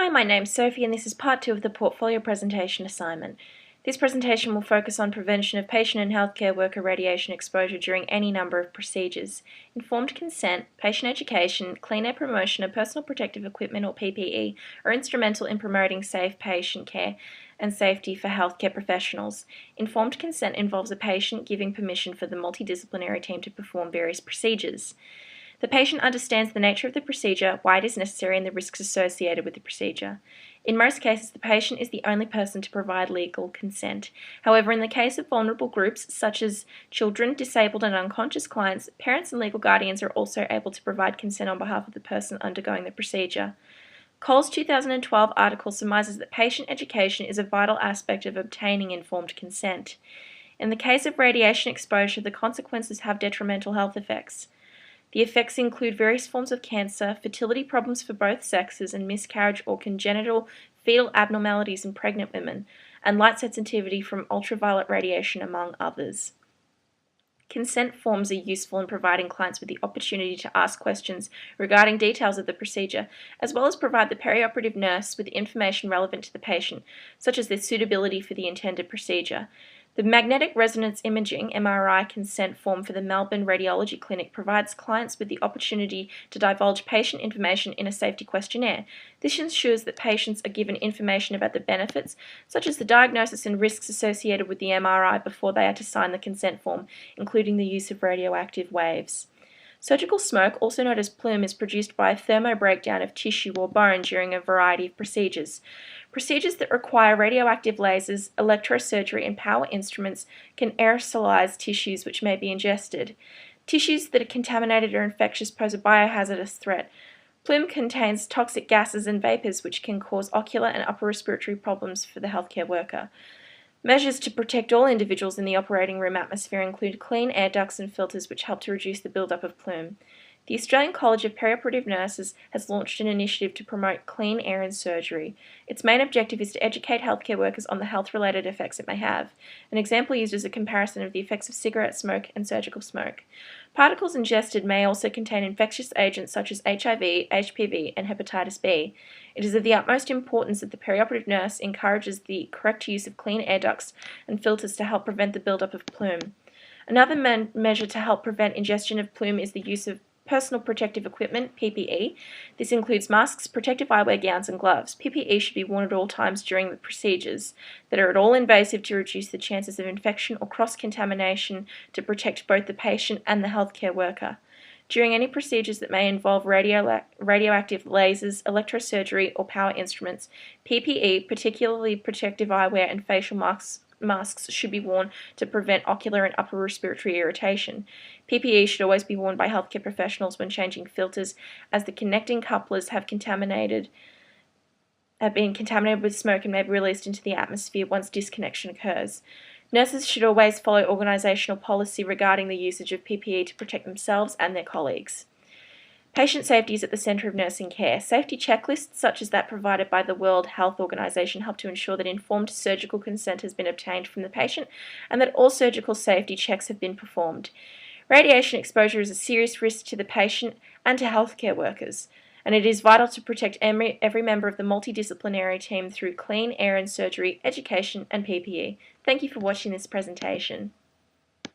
Hi, my name's Sophie and this is part 2 of the portfolio presentation assignment. This presentation will focus on prevention of patient and healthcare worker radiation exposure during any number of procedures. Informed consent, patient education, clean air promotion of personal protective equipment or PPE are instrumental in promoting safe patient care and safety for healthcare professionals. Informed consent involves a patient giving permission for the multidisciplinary team to perform various procedures. The patient understands the nature of the procedure, why it is necessary, and the risks associated with the procedure. In most cases, the patient is the only person to provide legal consent. However, in the case of vulnerable groups, such as children, disabled and unconscious clients, parents and legal guardians are also able to provide consent on behalf of the person undergoing the procedure. Cole's 2012 article surmises that patient education is a vital aspect of obtaining informed consent. In the case of radiation exposure, the consequences have detrimental health effects. The effects include various forms of cancer, fertility problems for both sexes, and miscarriage or congenital fetal abnormalities in pregnant women, and light sensitivity from ultraviolet radiation, among others. Consent forms are useful in providing clients with the opportunity to ask questions regarding details of the procedure, as well as provide the perioperative nurse with information relevant to the patient, such as their suitability for the intended procedure. The magnetic resonance imaging (MRI) consent form for the Melbourne Radiology Clinic provides clients with the opportunity to divulge patient information in a safety questionnaire. This ensures that patients are given information about the benefits, such as the diagnosis and risks associated with the MRI, before they are to sign the consent form, including the use of radioactive waves. Surgical smoke, also known as plume, is produced by a thermobreakdown of tissue or bone during a variety of procedures. Procedures that require radioactive lasers, electrosurgery, and power instruments can aerosolize tissues which may be ingested. Tissues that are contaminated or infectious pose a biohazardous threat. Plume contains toxic gases and vapors which can cause ocular and upper respiratory problems for the healthcare worker. Measures to protect all individuals in the operating room atmosphere include clean air ducts and filters which help to reduce the buildup of plume. The Australian College of Perioperative Nurses has launched an initiative to promote clean air in surgery. Its main objective is to educate healthcare workers on the health-related effects it may have. An example used is a comparison of the effects of cigarette smoke and surgical smoke. Particles ingested may also contain infectious agents such as HIV, HPV, and hepatitis B. It is of the utmost importance that the perioperative nurse encourages the correct use of clean air ducts and filters to help prevent the buildup of plume. Another measure to help prevent ingestion of plume is the use of personal protective equipment, PPE. This includes masks, protective eyewear, gowns, and gloves. PPE should be worn at all times during the procedures that are at all invasive to reduce the chances of infection or cross-contamination to protect both the patient and the healthcare worker. During any procedures that may involve radioactive lasers, electrosurgery, or power instruments, PPE, particularly protective eyewear and facial masks, should be worn to prevent ocular and upper respiratory irritation. PPE should always be worn by healthcare professionals when changing filters, as the connecting couplers have been contaminated with smoke and may be released into the atmosphere once disconnection occurs. Nurses should always follow organisational policy regarding the usage of PPE to protect themselves and their colleagues. Patient safety is at the centre of nursing care. Safety checklists, such as that provided by the World Health Organization, help to ensure that informed surgical consent has been obtained from the patient and that all surgical safety checks have been performed. Radiation exposure is a serious risk to the patient and to healthcare workers, and it is vital to protect every member of the multidisciplinary team through clean air and surgery, education, and PPE. Thank you for watching this presentation.